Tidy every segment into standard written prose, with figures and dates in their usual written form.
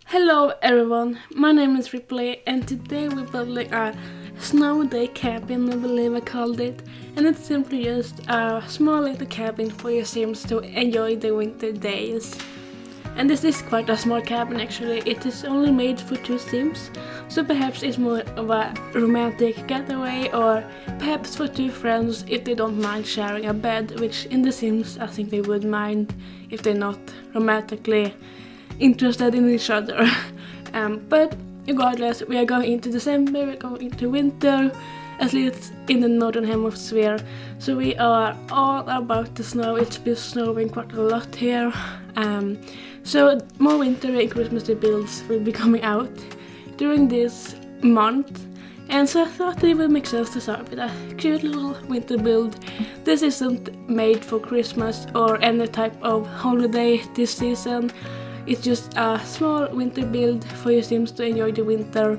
Hello everyone, my name is Ripley and today we're building a snow day cabin, I believe I called it, and it's simply just a small little cabin for your Sims to enjoy the winter days. And this is quite a small cabin actually, it is only made for 2 Sims, so perhaps it's more of a romantic getaway or perhaps for 2 friends if they don't mind sharing a bed, which in The Sims I think they would mind if they're not romantically interested in each other. But regardless, we are going into December, we're going into winter, at least in the northern hemisphere, so we are all about the snow. It's been snowing quite a lot here, so more winter and Christmas builds will be coming out during this month, and so I thought it would make sense to start with a cute little winter build. This isn't made for Christmas or any type of holiday this season. It's just a small winter build for your Sims to enjoy the winter.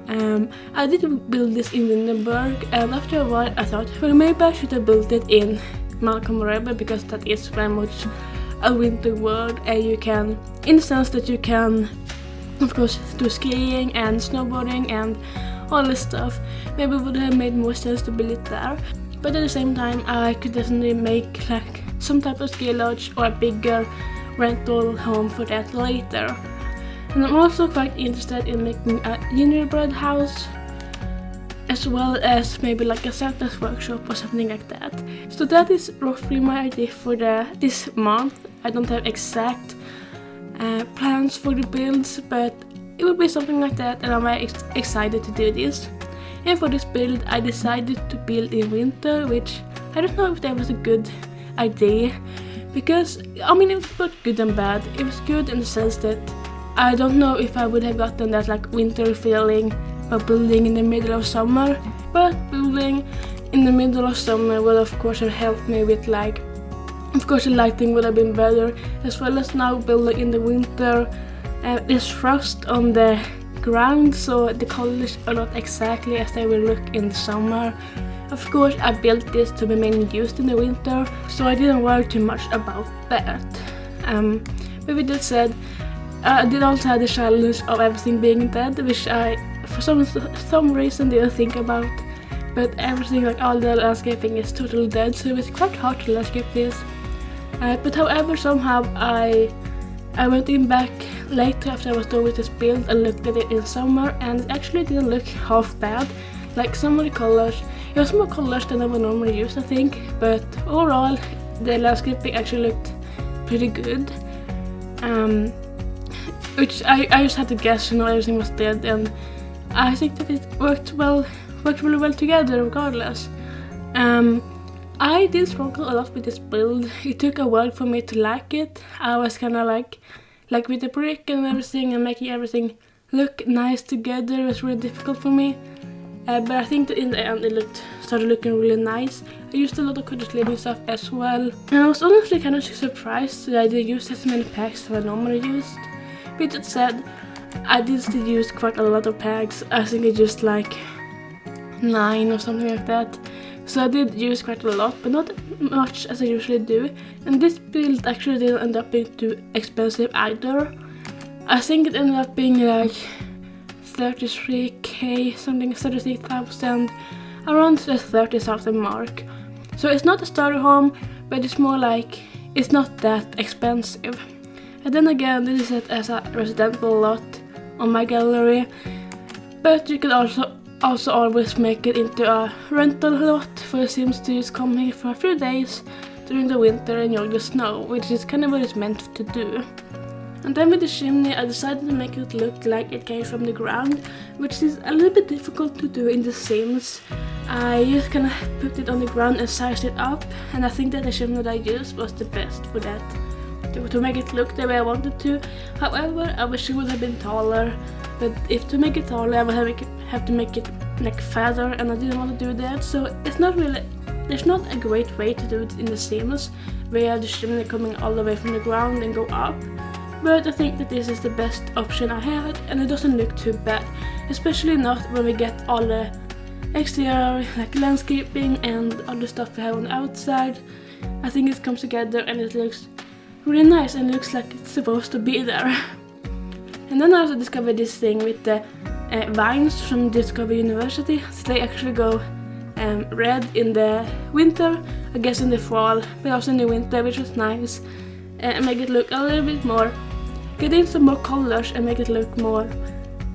I did build this in Lindenberg, and after a while I thought, well, maybe I should have built it in Malcolm Rebbe, because that is very much a winter world, and you can, in the sense that you can, of course, do skiing and snowboarding and all this stuff. Maybe it would have made more sense to build it there, but at the same time I could definitely make like some type of ski lodge or a bigger rental home for that later. And I'm also quite interested in making a gingerbread house, as well as maybe like a Santa's workshop or something like that. So that is roughly my idea for this month. I don't have exact plans for the builds, but it will be something like that, and I'm very excited to do this. And for this build I decided to build in winter, which I don't know if that was a good idea, because I mean it was both good and bad. It was good in the sense that I don't know if I would have gotten that like winter feeling by building in the middle of summer, but building in the middle of summer would of course have helped me with, like, of course the lighting would have been better, as well as now building in the winter. There's frost on the ground, so the colors are not exactly as they will look in the summer. Of course I built this to be mainly used in the winter, so I didn't worry too much about that. But with that said, I did also have the challenge of everything being dead, which I for some reason didn't think about. But everything, like all the landscaping, is totally dead, so it was quite hard to landscape this. But however, somehow I went in back later after I was done with this build and looked at it in summer, and it actually didn't look half bad. Like some of the colors, it was more colors than I would normally use, I think, but overall the landscaping actually looked pretty good. Which I just had to guess, everything was dead, and I think that it worked really well together regardless. I did struggle a lot with this build. It took a while for me to like it. I was kind of like with the brick and everything and making everything look nice together, it was really difficult for me. But I think that in the end it started looking really nice. I used a lot of cottage living stuff as well, and I was honestly kind of surprised that I didn't use as many packs as I normally used. With that said, I did still use quite a lot of packs. I think I used like 9 or something like that. So I did use quite a lot, but not much as I usually do. And this build actually didn't end up being too expensive either. I think it ended up being like 33k, something, 33,000, around the 30,000 mark. So it's not a starter home, but it's more like, it's not that expensive. And then again, this is set as a residential lot on my gallery, but you could also always make it into a rental lot for the Sims to just come here for a few days during the winter and enjoy the snow, which is kind of what it's meant to do. And then with the chimney, I decided to make it look like it came from the ground, which is a little bit difficult to do in The Sims. I just kind of put it on the ground and sized it up, and I think that the chimney that I used was the best for that, to make it look the way I wanted to. However, I wish it would have been taller, but if to make it taller I would have to make it like fatter, and I didn't want to do that, so it's not really, there's not a great way to do it in The Sims, where the chimney coming all the way from the ground and go up. But I think that this is the best option I had, and it doesn't look too bad, especially not when we get all the exterior like landscaping and all the stuff we have on the outside. I think it comes together and it looks really nice and looks like it's supposed to be there. And then I also discovered this thing with the vines from Discover University. So they actually go red in the winter, I guess in the fall, but also in the winter, which was nice. And make it look a little bit more, get in some more colors and make it look more,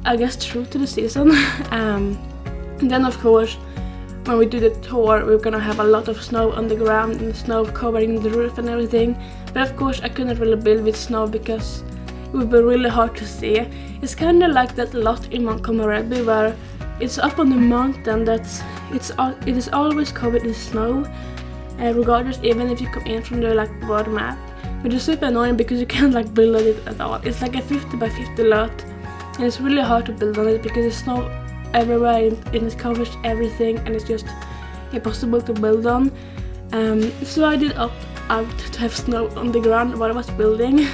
I guess, true to the season. And then of course, when we do the tour, we're gonna have a lot of snow on the ground and snow covering the roof and everything. But of course I couldn't really build with snow because it would be really hard to see. It's kind of like that lot in Montgomery where it's up on the mountain it is always covered in snow, regardless, even if you come in from the like world map. But it's super annoying because you can't like build on it at all. It's like a 50 by 50 lot, and it's really hard to build on it because there's snow everywhere and it covers everything, and it's just impossible to build on. So I did opt out to have snow on the ground while I was building.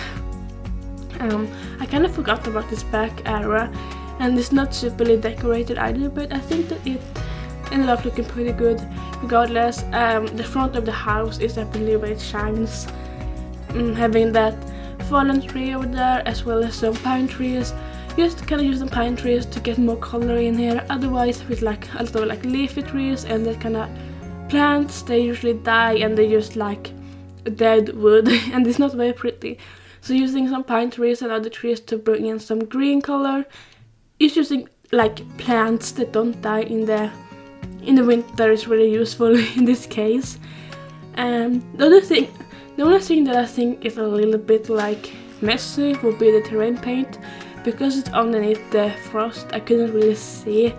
I kind of forgot about this back area, and it's not superly decorated either, but I think that it ended up looking pretty good regardless. The front of the house is definitely where it shines, having that fallen tree over there as well as some pine trees. Just kind of use the pine trees to get more color in here, otherwise with like a lot of like leafy trees and that kind of plants, they usually die and they just like dead wood and it's not very pretty. So using some pine trees and other trees to bring in some green color, is using like plants that don't die in the winter is really useful in this case. The only thing that I think is a little bit like messy would be the terrain paint, because it's underneath the frost. I couldn't really see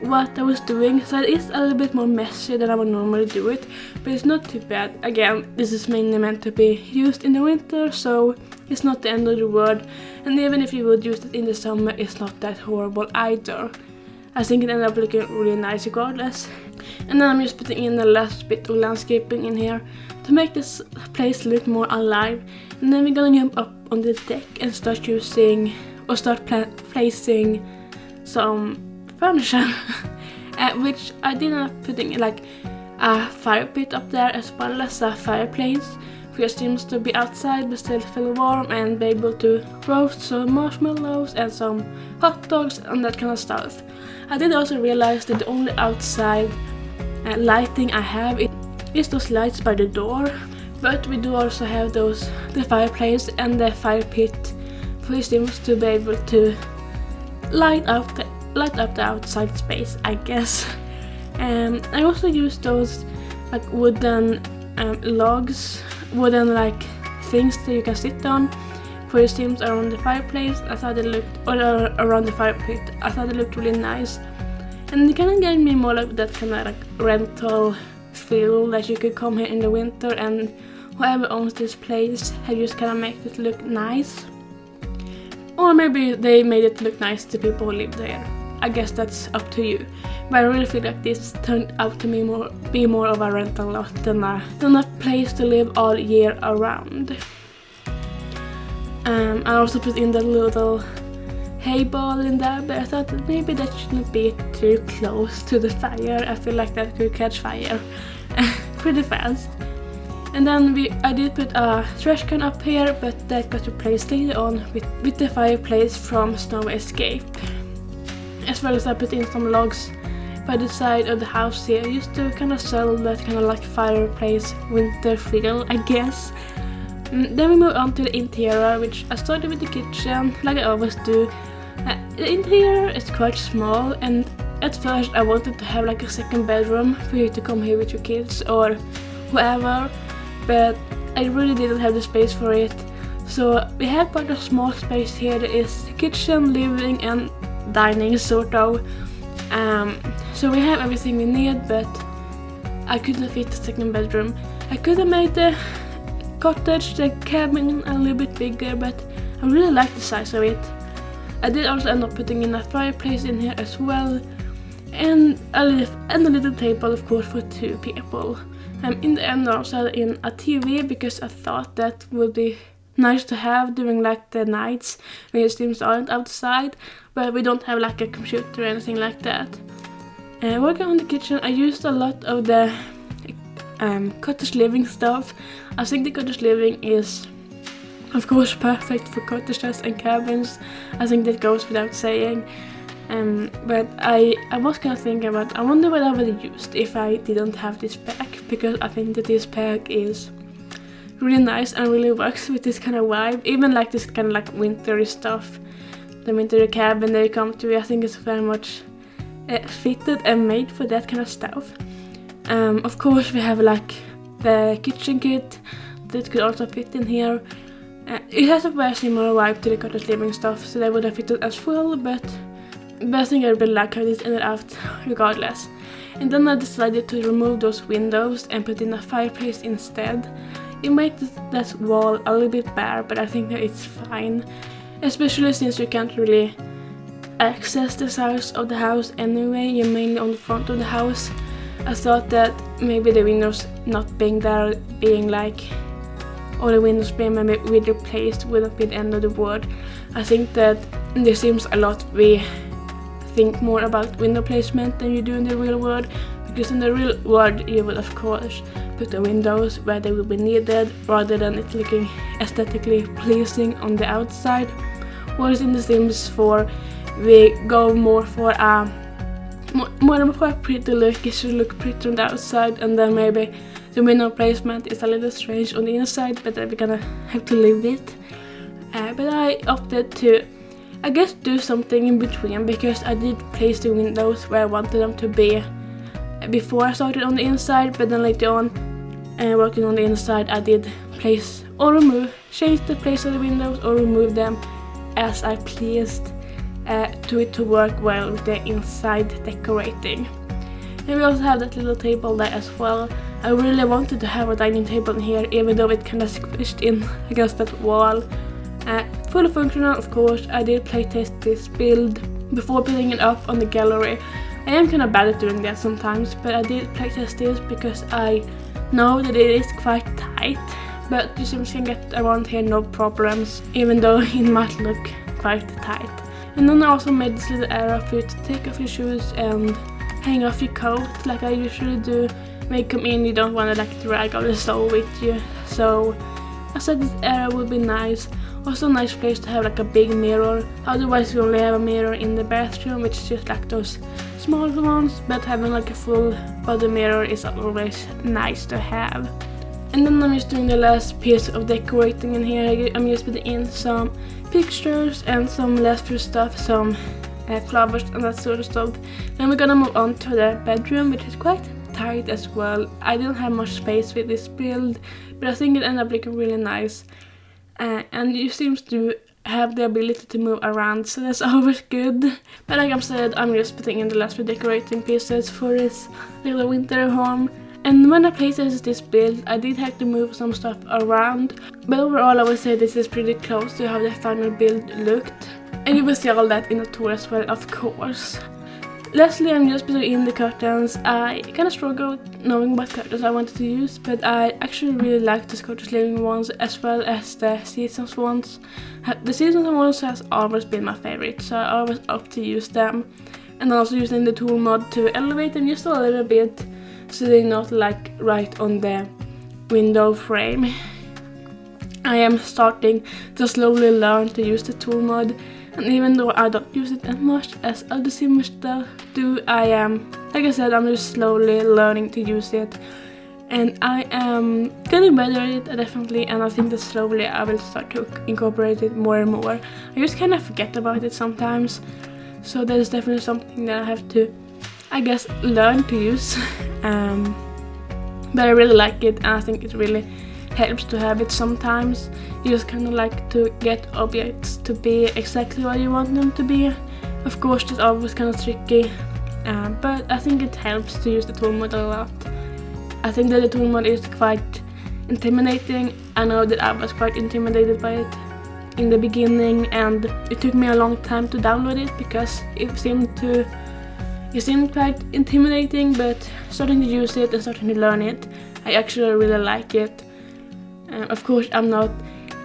what I was doing, so it is a little bit more messy than I would normally do it, but it's not too bad. Again, this is mainly meant to be used in the winter, so it's not the end of the world, and even if you would use it in the summer, it's not that horrible either. I think it ended up looking really nice regardless. And then I'm just putting in the last bit of landscaping in here to make this place look more alive, and then we're gonna jump up on the deck and start placing some furniture, which I did not putting like a fire pit up there as well as a fireplace, which seems to be outside but still feel warm and be able to roast some marshmallows and some hot dogs and that kind of stuff. I did also realize that the only outside lighting I have is those lights by the door, but we do also have the fireplace and the fire pit, which seems to be able to light up the outside space, I guess. I also use those like wooden logs, wooden like things that you can sit on for your steams around the fireplace. I thought it looked, or around the fire pit, I thought it looked really nice, and it kind of gave me more like that kind of like rental feel that you could come here in the winter and whoever owns this place have just kind of make it look nice, or maybe they made it look nice to people who live there. I guess that's up to you, but I really feel like this turned out to be more of a rental lot than a place to live all year around. I also put in the little hay ball in there, but I thought that maybe that shouldn't be too close to the fire. I feel like that could catch fire pretty fast. And then I did put a trash can up here, but that got replaced later on with the fireplace from Snow Escape. As well as I put in some logs by the side of the house here, just to kind of sell that kind of like fireplace winter feel, I guess. Then we move on to the interior, which I started with the kitchen, like I always do. The interior is quite small, and at first I wanted to have like a second bedroom for you to come here with your kids or whoever, but I really didn't have the space for it. So we have quite a small space here. There is kitchen, living and dining sort of. So we have everything we need, but I couldn't fit the second bedroom. I could have made the cottage, the cabin, a little bit bigger, but I really like the size of it. I did also end up putting in a fireplace in here as well, and a little table, of course, for 2 people. In the end I also had in a TV because I thought that would be nice to have during like the nights when your streams aren't outside, but we don't have like a computer or anything like that. Working on the kitchen, I used a lot of the cottage living stuff. I think the cottage living is Of course, perfect for cottages and cabins. I think that goes without saying. But I was kind of thinking about, I wonder what I would have used if I didn't have this pack, because I think that this pack is really nice and really works with this kind of vibe. Even like this kind of like wintry stuff, the winter cabin that you come to, I think it's very much fitted and made for that kind of stuff. Of course, we have like the kitchen kit that could also fit in here. It has a very similar vibe to the cottage living stuff, so that would have fitted as well, but I think I really like how this ended out regardless. And then I decided to remove those windows and put in a fireplace instead. It makes that wall a little bit bare, but I think that it's fine, especially since you can't really access the sides of the house anyway. You're mainly on the front of the house. I thought that maybe the windows not being there, being like, or the windows being maybe with replaced wouldn't be the end of the world. I think that there seems a lot we think more about window placement than you do in the real world, because in the real world you will of course put the windows where they will be needed rather than it looking aesthetically pleasing on the outside. Whereas in The Sims 4 we go more for a pretty look. It should look pretty on the outside, and then maybe the window placement is a little strange on the inside, but we're gonna have to live with. But I opted to, I guess, do something in between, because I did place the windows where I wanted them to be before I started on the inside, but then later on, working on the inside, I did place or change the place of the windows or remove them as I pleased to it to work well with the inside decorating. And we also have that little table there as well. I really wanted to have a dining table in here, even though it kind of squished in against that wall. Fully functional, of course. I did playtest this build before putting it up on the gallery. I am kind of bad at doing that sometimes, but I did playtest this because I know that it is quite tight, but you Sims can get around here no problems, even though it might look quite tight. And then I also made this little area for you to take off your shoes and hang off your coat like I usually do. When you come in, you don't want to like drag all the stuff with you, so I said this area would be nice. Also a nice place to have like a big mirror. Otherwise we only have a mirror in the bathroom, which is just like those small ones, but having like a full body mirror is always nice to have. And then I'm just doing the last piece of decorating in here. I'm just putting in some pictures and some last few stuff, some flowers and that sort of stuff. Then we're gonna move on to the bedroom, which is quite tight as well. I didn't have much space with this build, but I think it ended up looking really nice. And you seem to have the ability to move around, so that's always good. But like I said, I'm just putting in the last few decorating pieces for this little winter home. And when I placed this build, I did have to move some stuff around, but overall I would say this is pretty close to how the final build looked. And you will see all that in the tour as well, of course. Lastly, I'm just putting in the curtains. I kind of struggled knowing what curtains I wanted to use, but I actually really like the Scottish Living ones as well as the Seasons ones. The Seasons ones has always been my favorite, so I always opt to use them. And also using the tool mod to elevate them just a little bit, so they're not like right on the window frame. I am starting to slowly learn to use the tool mod. And even though I don't use it as much as other Sims do, I am, like I said, I'm just slowly learning to use it. And I am getting better at it, definitely, and I think that slowly I will start to incorporate it more and more. I just kind of forget about it sometimes, so that is definitely something that I have to, I guess, learn to use. But I really like it, and I think it really helps to have it sometimes. You just kind of like to get objects to be exactly what you want them to be. Of course, that's always kind of tricky, but I think it helps to use the tool mod a lot. I think that the tool mod is quite intimidating. I know that I was quite intimidated by it in the beginning, and it took me a long time to download it because it seemed quite intimidating, but starting to use it and starting to learn it, I actually really like it. Of course, I'm not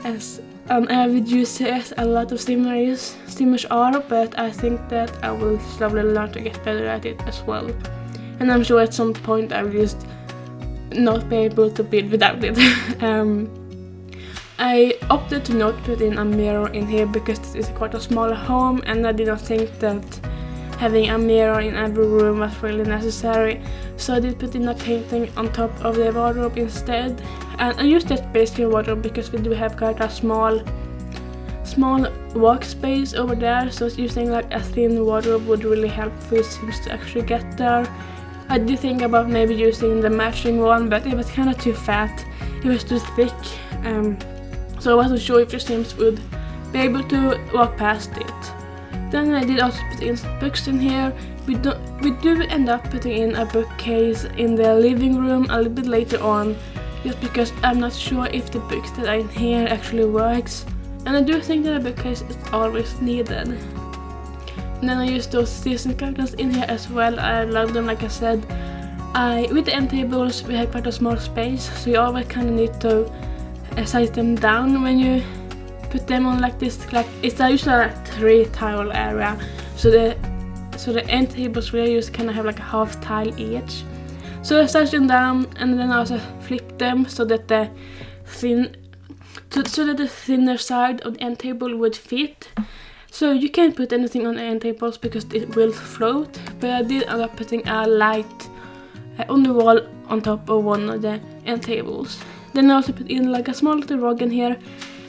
as an avid user as a lot of Simmers are, but I think that I will slowly learn to get better at it as well. And I'm sure at some point I will just not be able to build without it. I opted to not put in a mirror in here because this is quite a small home and I did not think that having a mirror in every room was really necessary. So I did put in a painting on top of the wardrobe instead. And I used that basically wardrobe because we do have quite a small workspace over there, so using like a thin wardrobe would really help for your Sims to actually get there. I did think about maybe using the matching one, but it was kind of too fat, it was too thick, so I wasn't sure if your Sims would be able to walk past it. Then I did also put in some books in here. We do end up putting in a bookcase in the living room a little bit later on, just because I'm not sure if the books that are in here actually works. And I do think that a bookcase is always needed. And then I used those season characters in here as well. I love them, like I said. With the end tables we have quite a small space, so you always kind of need to size them down when you put them on like this. Like it's usually a 3 tile area, so the end tables we use kind of have like a half tile each. So I size them down and then I also flip them so that the thinner side of the end table would fit. So you can't put anything on the end tables because it will float, but I did end up putting a light on the wall on top of one of the end tables. Then I also put in like a small little rug in here,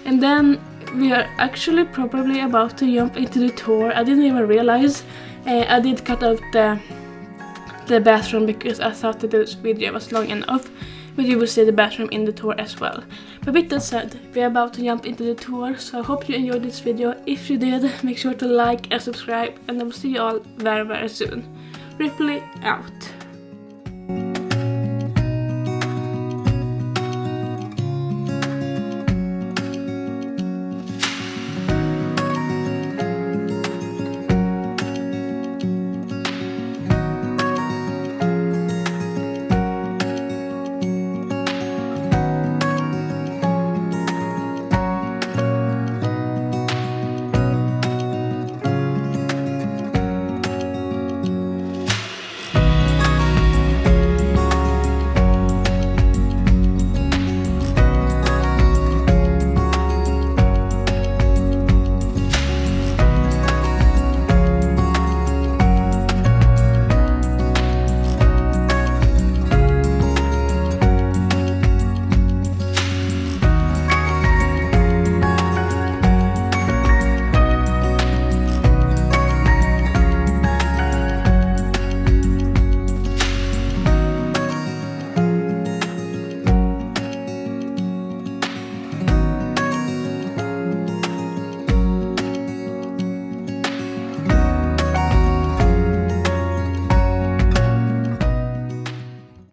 and then we are actually probably about to jump into the tour. I didn't even realize. I did cut out the bathroom because I thought that this video was long enough, but you will see the bathroom in the tour as well. But with that said, we are about to jump into the tour, so I hope you enjoyed this video. If you did, make sure to like and subscribe, and I will see you all very soon. Ripley out.